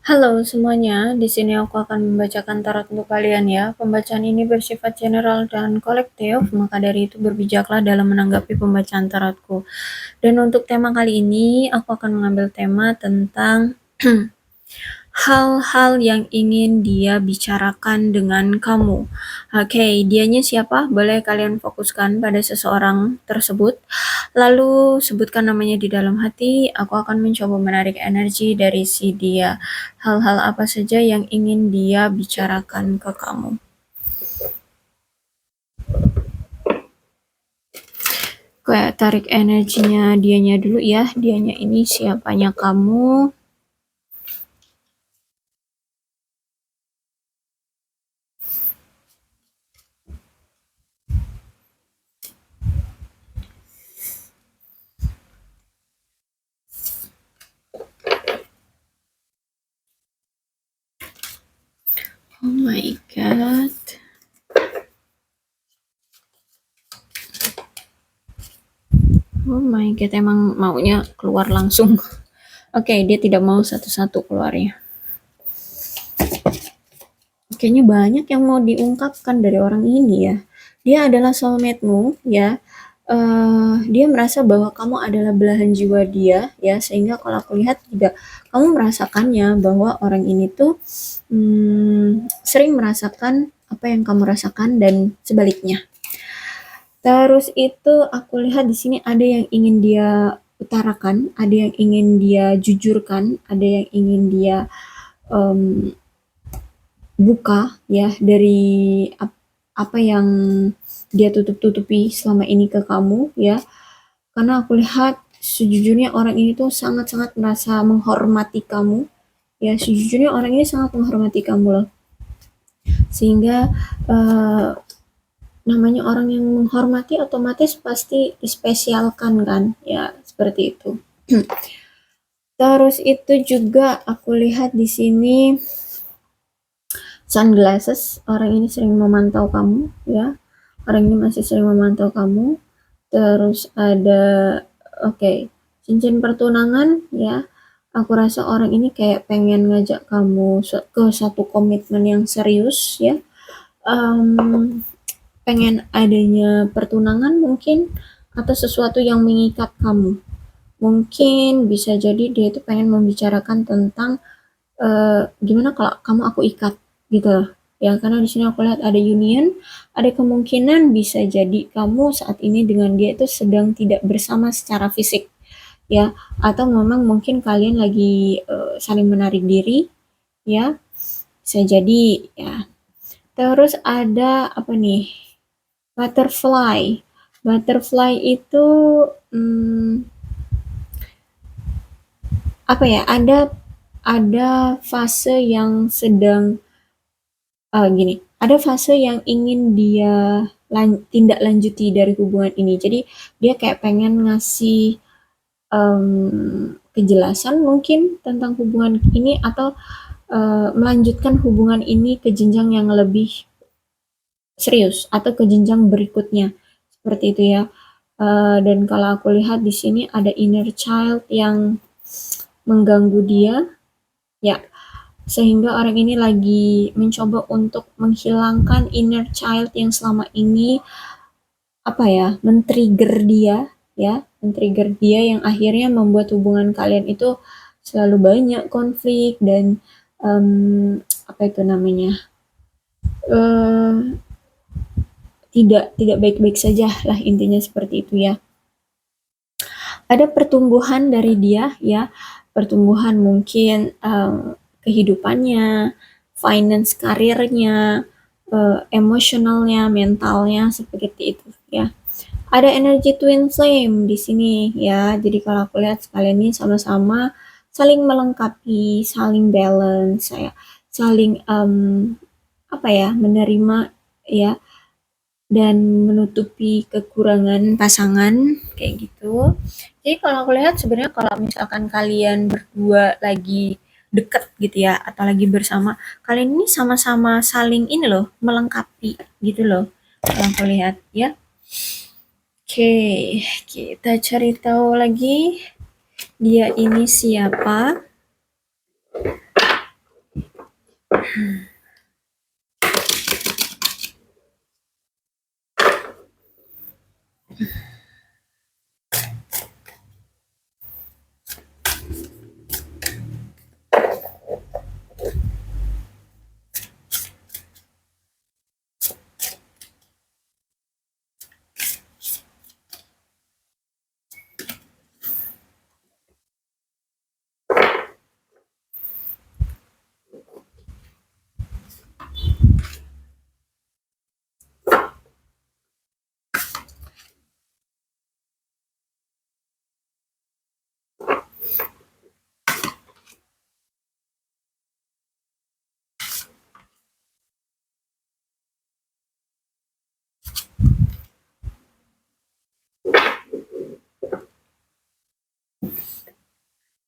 Halo semuanya, di sini aku akan membacakan tarot untuk kalian ya. Pembacaan ini bersifat general dan kolektif, maka dari itu berbijaklah dalam menanggapi pembacaan tarotku. Dan untuk tema kali ini, aku akan mengambil tema tentang hal-hal yang ingin dia bicarakan dengan kamu. Oke, dianya siapa? Boleh kalian fokuskan pada seseorang tersebut. Lalu sebutkan namanya di dalam hati. Aku akan mencoba menarik energi dari si dia. Hal-hal apa saja yang ingin dia bicarakan ke kamu. Kayak tarik energinya dianya dulu ya. Dianya ini siapanya kamu. Oh my god. Oh my god, emang maunya keluar langsung. Oke, dia tidak mau satu-satu keluarnya. Kayaknya banyak yang mau diungkapkan dari orang ini ya. Dia adalah soulmate-mu ya. Dia merasa bahwa kamu adalah belahan jiwa dia ya, sehingga kalau aku lihat juga kamu merasakannya bahwa orang ini tuh sering merasakan apa yang kamu rasakan dan sebaliknya. Terus itu aku lihat di sini ada yang ingin dia utarakan, ada yang ingin dia jujurkan, ada yang ingin dia em, buka ya dari apa yang dia tutup-tutupi selama ini ke kamu ya. Karena aku lihat sejujurnya orang ini tuh sangat-sangat merasa menghormati kamu ya, sejujurnya orang ini sangat menghormati kamu loh, sehingga eh, namanya orang yang menghormati otomatis pasti dispesialkan kan ya, seperti itu. Terus itu juga aku lihat di sini sunglasses, orang ini sering memantau kamu ya, orang ini masih sering memantau kamu. Terus ada okay, cincin pertunangan ya, aku rasa orang ini kayak pengen ngajak kamu ke satu komitmen yang serius ya. um, Pengen adanya pertunangan mungkin, atau sesuatu yang mengikat kamu. Mungkin bisa jadi dia itu pengen membicarakan tentang gimana kalau kamu aku ikat gitu loh. Ya, karena di sini aku lihat ada union, ada kemungkinan bisa jadi kamu saat ini dengan dia itu sedang tidak bersama secara fisik ya, atau memang mungkin kalian lagi saling menarik diri ya, bisa jadi ya. Terus ada apa nih? Butterfly. Butterfly itu hmm, apa ya? Ada fase yang sedang gini. Ada fase yang ingin dia tindak lanjuti dari hubungan ini. Jadi dia kayak pengen ngasih kejelasan mungkin tentang hubungan ini, atau melanjutkan hubungan ini ke jenjang yang lebih serius atau ke jenjang berikutnya, seperti itu ya. Dan kalau aku lihat di sini ada inner child yang mengganggu dia ya, sehingga orang ini lagi mencoba untuk menghilangkan inner child yang selama ini apa ya, men-trigger dia ya, men-trigger dia yang akhirnya membuat hubungan kalian itu selalu banyak konflik dan apa itu namanya, eh, tidak baik-baik saja lah, intinya seperti itu ya. Ada pertumbuhan dari dia ya, pertumbuhan mungkin kehidupannya, finance, karirnya, emosionalnya, mentalnya, seperti itu ya. Ada energi twin flame di sini ya. Jadi kalau aku lihat sekalian ini sama-sama saling melengkapi, saling balance ya, saling apa ya, menerima ya, dan menutupi kekurangan pasangan kayak gitu. Jadi kalau aku lihat sebenarnya kalau misalkan kalian berdua lagi deket gitu ya, atau lagi bersama, kalian ini sama-sama saling ini loh, melengkapi gitu loh, kalau aku lihat ya. Oke, kita cari tahu lagi dia ini siapa.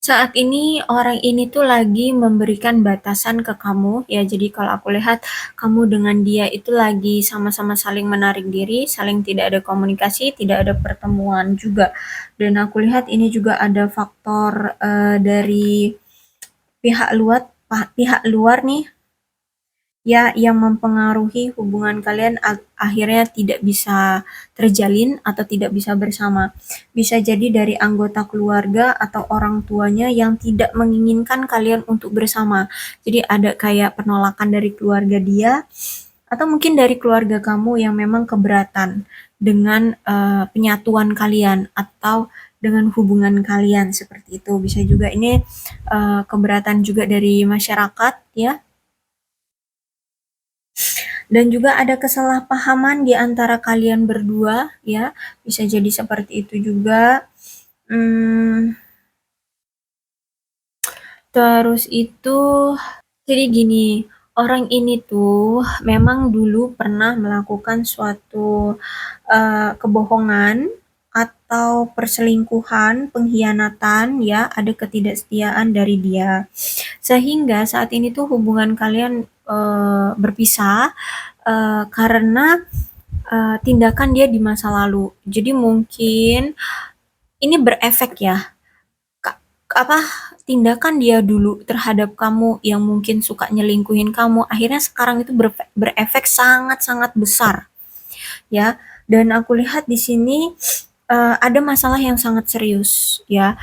Saat ini orang ini tuh lagi memberikan batasan ke kamu ya. Jadi kalau aku lihat kamu dengan dia itu lagi sama-sama saling menarik diri, saling tidak ada komunikasi, tidak ada pertemuan juga. Dan aku lihat ini juga ada faktor dari pihak luar nih ya yang mempengaruhi hubungan kalian akhirnya tidak bisa terjalin atau tidak bisa bersama. Bisa jadi dari anggota keluarga atau orang tuanya yang tidak menginginkan kalian untuk bersama. Jadi ada kayak penolakan dari keluarga dia atau mungkin dari keluarga kamu yang memang keberatan dengan penyatuan kalian atau dengan hubungan kalian seperti itu. Bisa juga ini keberatan juga dari masyarakat ya, dan juga ada kesalahpahaman di antara kalian berdua ya, bisa jadi seperti itu juga. Terus itu jadi gini, orang ini tuh memang dulu pernah melakukan suatu kebohongan atau perselingkuhan, pengkhianatan ya, ada ketidaksetiaan dari dia. Sehingga saat ini tuh hubungan kalian berpisah karena tindakan dia di masa lalu. Jadi mungkin ini berefek ya, apa tindakan dia dulu terhadap kamu yang mungkin suka nyelingkuhin kamu, akhirnya sekarang itu berefek sangat-sangat besar ya. Dan aku lihat di sini ada masalah yang sangat serius ya.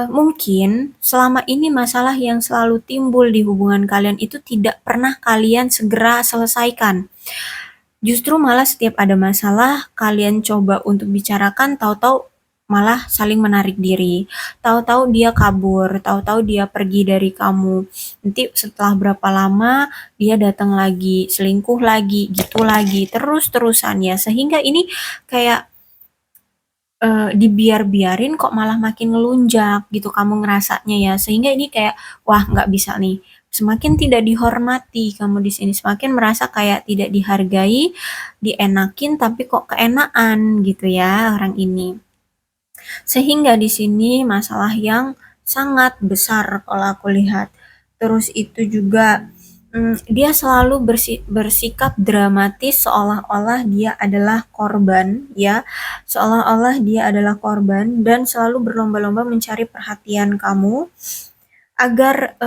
Mungkin selama ini masalah yang selalu timbul di hubungan kalian itu tidak pernah kalian segera selesaikan. Justru malah setiap ada masalah, kalian coba untuk bicarakan, tahu-tahu malah saling menarik diri. Tahu-tahu dia kabur, tahu-tahu dia pergi dari kamu. Nanti setelah berapa lama dia datang lagi, selingkuh lagi, gitu lagi, terus-terusan ya. Sehingga ini kayak dibiarin kok malah makin ngelunjak gitu kamu ngerasanya ya. Sehingga ini kayak wah nggak bisa nih. Semakin tidak dihormati kamu di sini, semakin merasa kayak tidak dihargai, dienakin tapi kok keenaan gitu ya orang ini. Sehingga di sini masalah yang sangat besar kalau aku lihat. Terus itu juga dia selalu bersikap dramatis seolah-olah dia adalah korban ya, seolah-olah dia adalah korban dan selalu berlomba-lomba mencari perhatian kamu agar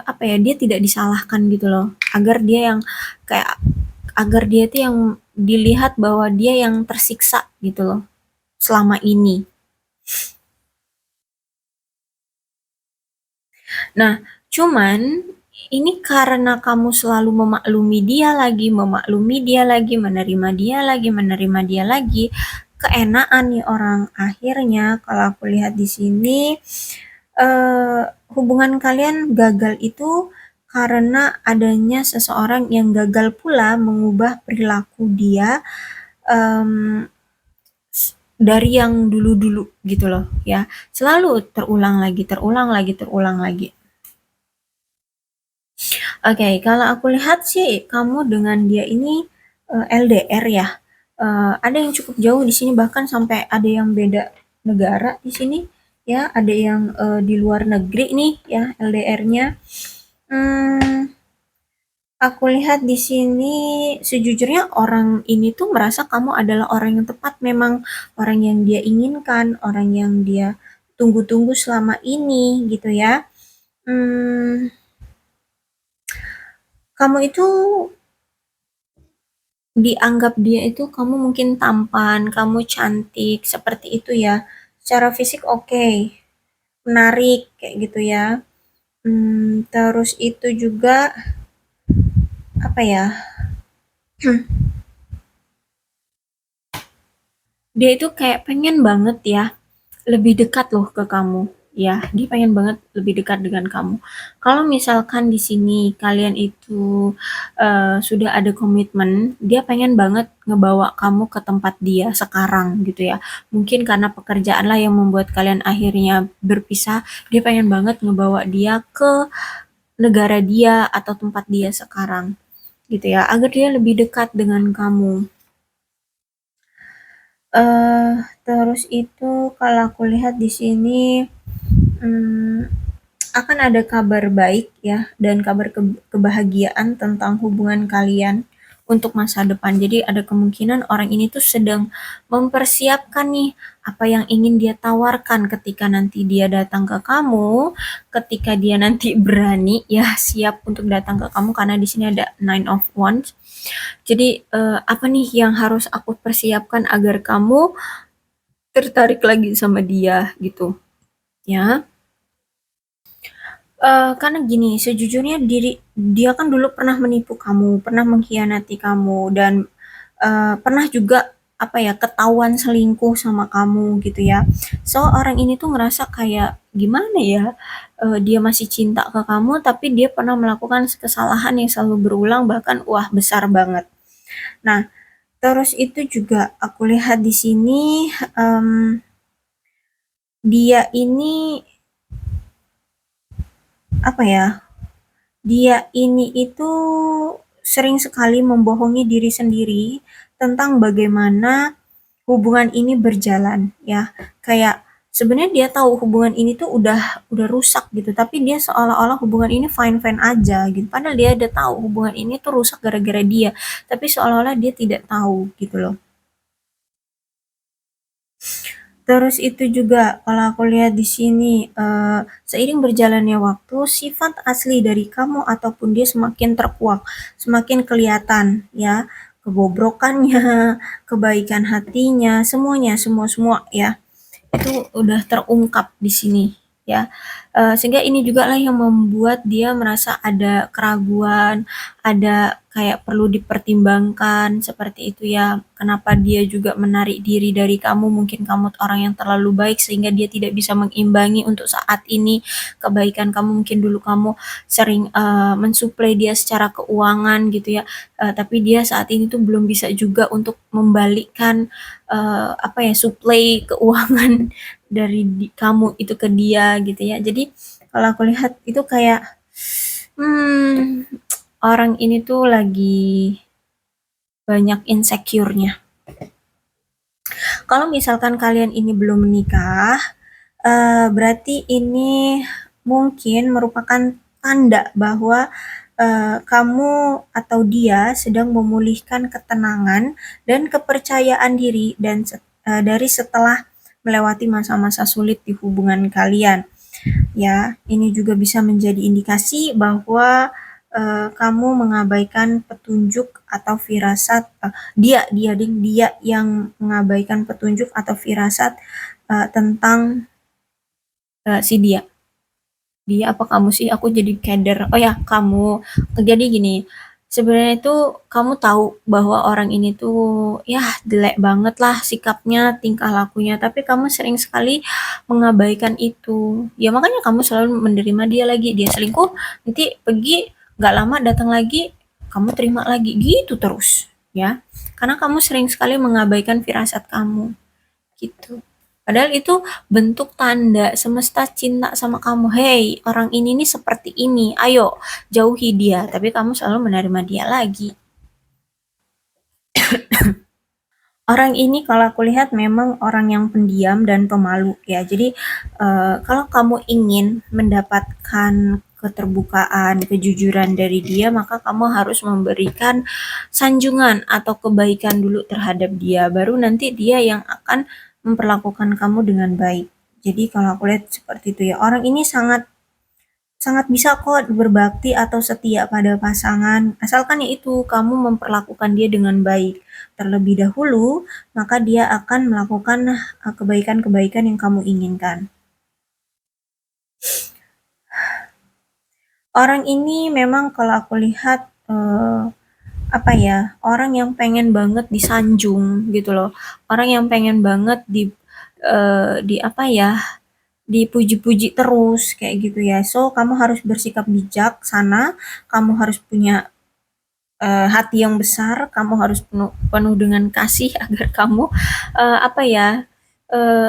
apa ya, dia tidak disalahkan gitu loh, agar dia yang kayak agar dia tuh yang dilihat bahwa dia yang tersiksa gitu loh selama ini. Nah, cuman ini karena kamu selalu memaklumi dia lagi, memaklumi dia lagi, menerima dia lagi, menerima dia lagi, keenaan nih orang. Akhirnya kalau aku lihat di sini eh, hubungan kalian gagal itu karena adanya seseorang yang gagal pula mengubah perilaku dia em, dari yang dulu-dulu gitu loh ya. Selalu terulang lagi, terulang lagi, terulang lagi. Oke, kalau aku lihat sih kamu dengan dia ini LDR ya. Ada yang cukup jauh di sini, bahkan sampai ada yang beda negara di sini ya, ada yang di luar negeri nih ya LDR-nya. Hmm, aku lihat di sini sejujurnya orang ini tuh merasa kamu adalah orang yang tepat, memang orang yang dia inginkan, orang yang dia tunggu-tunggu selama ini gitu ya. Hmm, kamu itu dianggap dia itu kamu mungkin tampan, kamu cantik, seperti itu ya. Secara fisik oke, menarik kayak gitu ya. Terus itu juga apa ya? Dia itu kayak pengen banget ya lebih dekat loh ke kamu. Ya, dia pengen banget lebih dekat dengan kamu. Kalau misalkan di sini kalian itu sudah ada komitmen, dia pengen banget ngebawa kamu ke tempat dia sekarang gitu ya. Mungkin karena pekerjaan lah yang membuat kalian akhirnya berpisah, dia pengen banget ngebawa dia ke negara dia atau tempat dia sekarang gitu ya, agar dia lebih dekat dengan kamu. eh Terus itu kalau aku lihat di sini, mmm, akan ada kabar baik ya dan kabar kebahagiaan tentang hubungan kalian untuk masa depan. Jadi ada kemungkinan orang ini tuh sedang mempersiapkan nih apa yang ingin dia tawarkan ketika nanti dia datang ke kamu, ketika dia nanti berani ya siap untuk datang ke kamu karena di sini ada Nine of Wands. Jadi apa nih yang harus aku persiapkan agar kamu tertarik lagi sama dia gitu ya. Karena gini, sejujurnya dia kan dulu pernah menipu kamu, pernah mengkhianati kamu, dan pernah juga apa ya ketahuan selingkuh sama kamu gitu ya. So orang ini tuh ngerasa kayak gimana ya, dia masih cinta ke kamu, tapi dia pernah melakukan kesalahan yang selalu berulang bahkan wah besar banget. Nah, terus itu juga aku lihat di sini dia ini apa ya? Dia ini itu sering sekali membohongi diri sendiri tentang bagaimana hubungan ini berjalan ya. Kayak sebenarnya dia tahu hubungan ini tuh udah rusak gitu, tapi dia seolah-olah hubungan ini fine-fine aja gitu. Padahal dia udah tahu hubungan ini tuh rusak gara-gara dia, tapi seolah-olah dia tidak tahu gitu loh. Terus itu juga kalau aku lihat di sini, seiring berjalannya waktu, sifat asli dari kamu ataupun dia semakin terkuak, semakin kelihatan ya, kebobrokannya, kebaikan hatinya, semuanya, semua-semua ya itu udah terungkap di sini ya. Sehingga ini juga lah yang membuat dia merasa ada keraguan, ada kayak perlu dipertimbangkan seperti itu ya. Kenapa dia juga menarik diri dari kamu? Mungkin kamu orang yang terlalu baik sehingga dia tidak bisa mengimbangi untuk saat ini kebaikan kamu. Mungkin dulu kamu sering mensuplai dia secara keuangan gitu ya. Tapi dia saat ini tuh belum bisa juga untuk membalikkan apa ya suplai keuangan dari kamu itu ke dia gitu ya. Jadi kalau aku lihat itu kayak hmm, orang ini tuh lagi banyak insecure-nya. Kalau misalkan kalian ini belum menikah, berarti ini mungkin merupakan tanda bahwa kamu atau dia sedang memulihkan ketenangan dan kepercayaan diri dari setelah melewati masa-masa sulit di hubungan kalian. Ya, ini juga bisa menjadi indikasi bahwa kamu mengabaikan petunjuk atau firasat dia yang mengabaikan petunjuk atau firasat tentang si dia apa kamu sih aku jadi keder oh ya kamu jadi gini sebenarnya itu kamu tahu bahwa orang ini tuh ya jelek banget lah sikapnya tingkah lakunya tapi kamu sering sekali mengabaikan itu ya makanya kamu selalu menerima dia lagi dia selingkuh nanti pergi nggak lama datang lagi kamu terima lagi gitu terus ya karena kamu sering sekali mengabaikan firasat kamu gitu. Padahal itu bentuk tanda semesta cinta sama kamu. Hey, orang ini nih seperti ini. Ayo, jauhi dia. Tapi kamu selalu menerima dia lagi. Orang ini kalau aku lihat memang orang yang pendiam dan pemalu ya. Jadi kalau kamu ingin mendapatkan keterbukaan, kejujuran dari dia, maka kamu harus memberikan sanjungan atau kebaikan dulu terhadap dia. Baru nanti dia yang akan memperlakukan kamu dengan baik. Jadi kalau aku lihat seperti itu ya. Orang ini sangat sangat bisa kok berbakti atau setia pada pasangan, asalkan yaitu kamu memperlakukan dia dengan baik terlebih dahulu, maka dia akan melakukan kebaikan-kebaikan yang kamu inginkan. Orang ini memang kalau aku lihat apa ya, orang yang pengen banget disanjung gitu loh, orang yang pengen banget di apa ya, dipuji-puji terus kayak gitu ya. So kamu harus bersikap bijak sana, kamu harus punya hati yang besar, kamu harus penuh penuh dengan kasih agar kamu apa ya,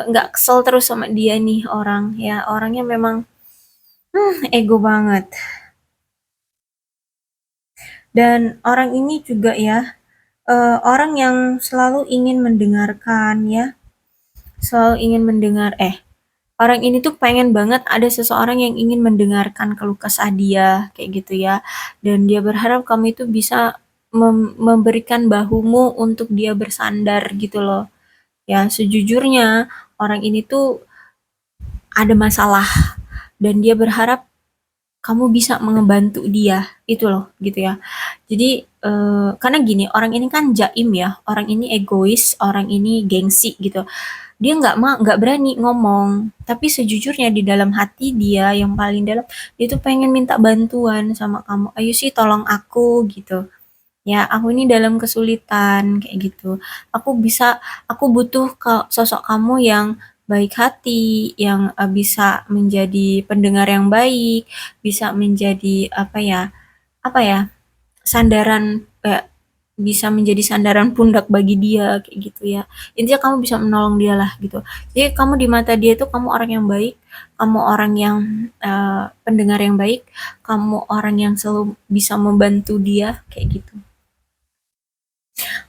nggak kesel terus sama dia nih orang ya, orangnya memang ego banget. Dan orang ini juga ya, orang yang selalu ingin mendengarkan ya, selalu ingin mendengar orang ini tuh pengen banget ada seseorang yang ingin mendengarkan keluh kesah dia kayak gitu ya, dan dia berharap kamu itu bisa memberikan bahumu untuk dia bersandar gitu loh. Ya, sejujurnya orang ini tuh ada masalah dan dia berharap kamu bisa mengebantu dia itu loh gitu ya. Jadi karena gini, orang ini kan jaim ya, orang ini egois, orang ini gengsi gitu. Dia nggak berani ngomong, tapi sejujurnya di dalam hati dia yang paling dalam, dia tuh pengen minta bantuan sama kamu, ayo sih tolong aku gitu ya, aku ini dalam kesulitan kayak gitu, aku butuh sosok kamu yang baik hati, yang bisa menjadi pendengar yang baik, bisa menjadi apa ya, sandaran, bisa menjadi sandaran pundak bagi dia kayak gitu ya. Intinya kamu bisa menolong dia lah gitu. Jadi kamu di mata dia itu kamu orang yang baik, kamu orang yang pendengar yang baik, kamu orang yang selalu bisa membantu dia kayak gitu.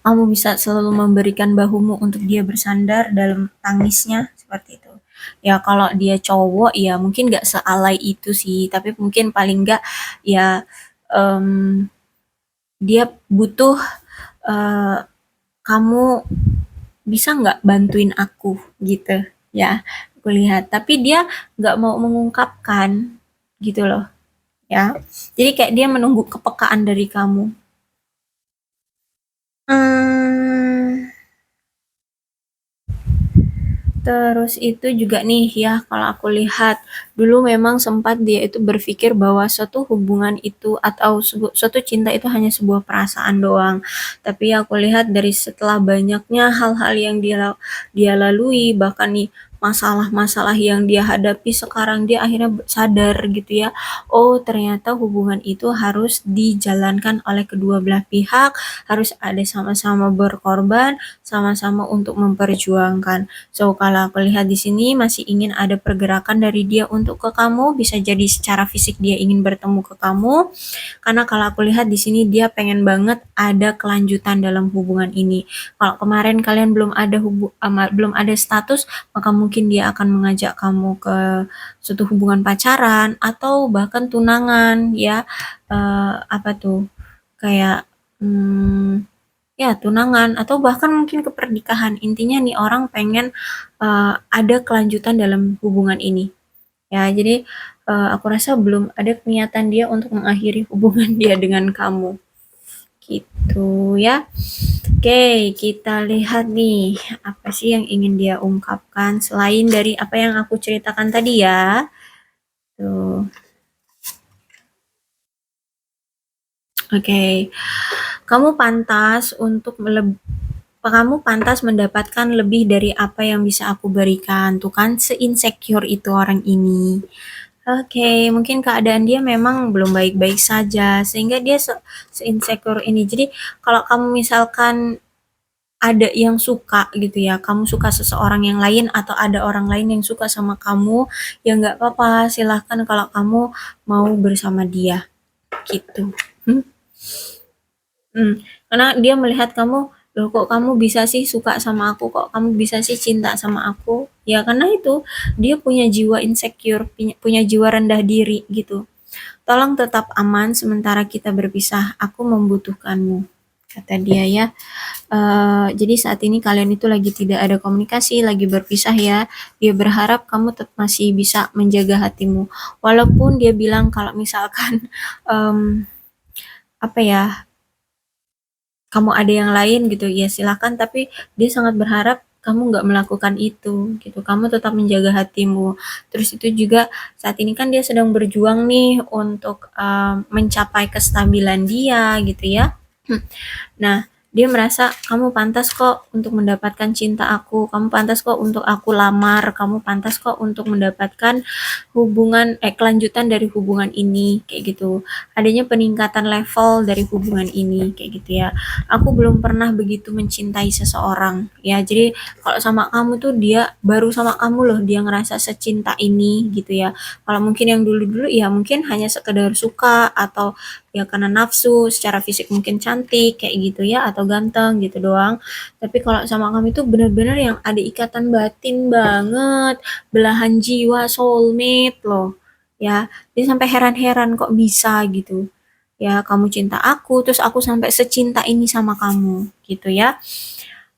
Kamu bisa selalu memberikan bahumu untuk dia bersandar dalam tangisnya seperti itu. Ya kalau dia cowok ya mungkin gak sealai itu sih, tapi mungkin paling gak ya em, dia butuh eh, kamu bisa nggak bantuin aku gitu ya, aku lihat tapi dia nggak mau mengungkapkan gitu loh ya, jadi kayak dia menunggu kepekaan dari kamu. Hmm, Terus itu juga nih ya, kalau aku lihat dulu memang sempat dia itu berpikir bahwa suatu hubungan itu atau suatu cinta itu hanya sebuah perasaan doang. Tapi aku lihat dari setelah banyaknya hal-hal yang dia lalui, bahkan nih masalah-masalah yang dia hadapi, sekarang dia akhirnya sadar gitu ya. Oh, ternyata hubungan itu harus dijalankan oleh kedua belah pihak, harus ada sama-sama berkorban, sama-sama untuk memperjuangkan. So, kalau aku lihat di sini masih ingin ada pergerakan dari dia untuk ke kamu, bisa jadi secara fisik dia ingin bertemu ke kamu. Karena kalau aku lihat di sini dia pengen banget ada kelanjutan dalam hubungan ini. Kalau kemarin kalian belum ada status, maka mungkin dia akan mengajak kamu ke suatu hubungan pacaran atau bahkan tunangan ya. Apa tuh? Kayak ya tunangan atau bahkan mungkin ke pernikahan. Intinya nih orang pengen ada kelanjutan dalam hubungan ini. Ya, jadi aku rasa belum ada niatan dia untuk mengakhiri hubungan dia dengan kamu. Gitu ya. Oke, kita lihat nih apa sih yang ingin dia ungkapkan selain dari apa yang aku ceritakan tadi ya. Tuh. Oke. Kamu pantas untuk kamu pantas mendapatkan lebih dari apa yang bisa aku berikan. Tuh kan, se-insecure itu orang ini. Oke, mungkin keadaan dia memang belum baik-baik saja, sehingga dia se-insecure ini. Jadi, kalau kamu misalkan ada yang suka gitu ya, kamu suka seseorang yang lain atau ada orang lain yang suka sama kamu, ya nggak apa-apa, silahkan kalau kamu mau bersama dia, gitu. Hmm? Karena dia melihat kamu, loh kok kamu bisa sih suka sama aku, kok kamu bisa sih cinta sama aku? Ya karena itu, dia punya jiwa insecure, punya jiwa rendah diri gitu. Tolong tetap aman sementara kita berpisah, aku membutuhkanmu, kata dia ya. Jadi saat ini kalian itu lagi tidak ada komunikasi, lagi berpisah ya. Dia berharap kamu tetap masih bisa menjaga hatimu. Walaupun dia bilang kalau misalkan em, apa ya, kamu ada yang lain gitu, ya silakan. Tapi dia sangat berharap kamu nggak melakukan itu gitu. Kamu tetap menjaga hatimu. Terus itu juga saat ini kan dia sedang berjuang nih untuk mencapai kestabilan dia gitu ya. Nah, dia merasa kamu pantas kok untuk mendapatkan cinta aku, kamu pantas kok untuk aku lamar, kamu pantas kok untuk mendapatkan kelanjutan dari hubungan ini, kayak gitu. Adanya peningkatan level dari hubungan ini, kayak gitu ya. Aku belum pernah begitu mencintai seseorang, ya. Jadi kalau sama kamu tuh dia baru sama kamu loh dia ngerasa secinta ini, gitu ya. Kalau mungkin yang dulu-dulu ya mungkin hanya sekedar suka atau ya karena nafsu secara fisik mungkin cantik kayak gitu ya atau ganteng gitu doang. Tapi kalau sama kamu itu bener-bener yang ada ikatan batin banget, belahan jiwa, soulmate loh ya. Dia sampai heran-heran kok bisa gitu ya, kamu cinta aku terus aku sampai secinta ini sama kamu gitu ya.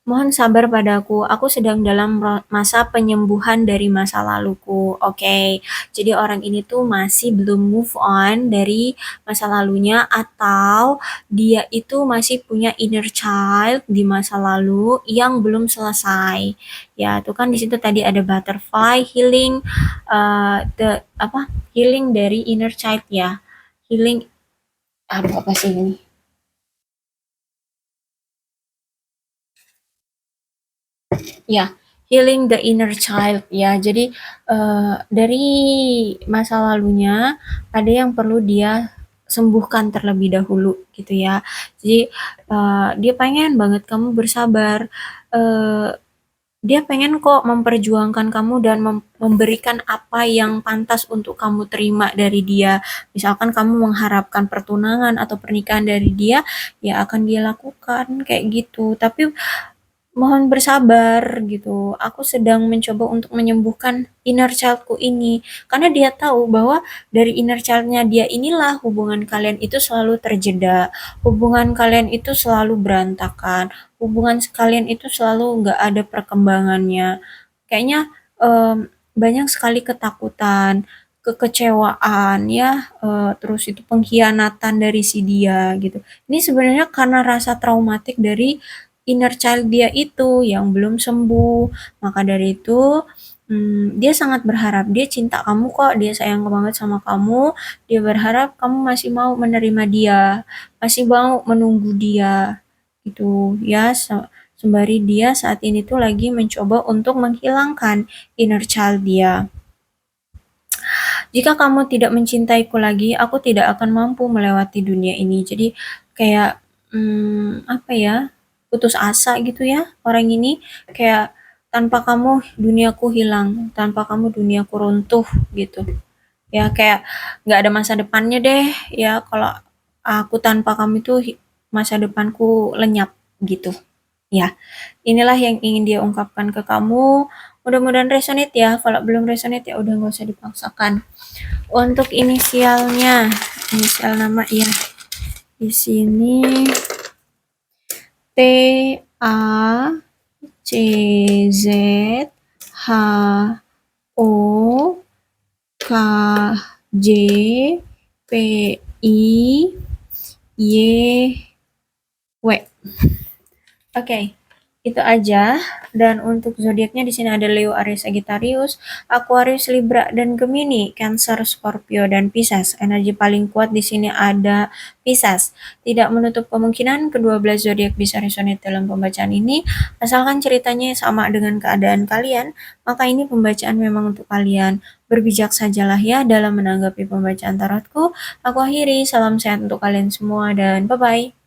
Mohon sabar padaku, aku sedang dalam masa penyembuhan dari masa laluku. Oke, jadi orang ini tuh masih belum move on dari masa lalunya, atau dia itu masih punya inner child di masa lalu yang belum selesai. Ya, tuh kan di situ tadi ada butterfly healing, the apa, healing dari inner child ya, healing, aduh apa sih ini, ya, healing the inner child ya. Jadi dari masa lalunya ada yang perlu dia sembuhkan terlebih dahulu gitu ya. Jadi dia pengen banget kamu bersabar. Eh, dia pengen kok memperjuangkan kamu dan memberikan apa yang pantas untuk kamu terima dari dia. Misalkan kamu mengharapkan pertunangan atau pernikahan dari dia, ya akan dia lakukan kayak gitu. Tapi mohon bersabar gitu. Aku sedang mencoba untuk menyembuhkan inner childku ini. Karena dia tahu bahwa dari inner childnya dia inilah hubungan kalian itu selalu terjeda. Hubungan kalian itu selalu berantakan. Hubungan kalian itu selalu nggak ada perkembangannya. Kayaknya banyak sekali ketakutan, kekecewaan ya, terus itu pengkhianatan dari si dia gitu. Ini sebenarnya karena rasa traumatik dari inner child dia itu yang belum sembuh. Maka dari itu, dia sangat berharap, dia cinta kamu kok, dia sayang banget sama kamu, dia berharap kamu masih mau menerima dia, masih mau menunggu dia, gitu ya. Sembari dia saat ini tuh lagi mencoba untuk menghilangkan inner child dia. Jika kamu tidak mencintaiku lagi, aku tidak akan mampu melewati dunia ini. Jadi kayak apa ya? Putus asa gitu ya orang ini, kayak tanpa kamu duniaku hilang, tanpa kamu duniaku runtuh gitu. Ya kayak nggak ada masa depannya deh ya kalau aku tanpa kamu itu masa depanku lenyap gitu. Ya, inilah yang ingin dia ungkapkan ke kamu. Mudah-mudahan resonate ya. Kalau belum resonate ya udah nggak usah dipaksakan. Untuk inisialnya, inisial nama ya. Di sini T A C Z H O K J P I Y W. Oke, itu aja. Dan untuk zodiaknya di sini ada Leo, Aries, Sagittarius, Aquarius, Libra, dan Gemini, Cancer, Scorpio, dan Pisces. Energi paling kuat di sini ada Pisces. Tidak menutup kemungkinan kedua belas zodiak bisa resonate dalam pembacaan ini, asalkan ceritanya sama dengan keadaan kalian, maka ini pembacaan memang untuk kalian. Berbijak sajalah ya dalam menanggapi pembacaan tarotku. Aku akhiri, salam sehat untuk kalian semua dan bye-bye.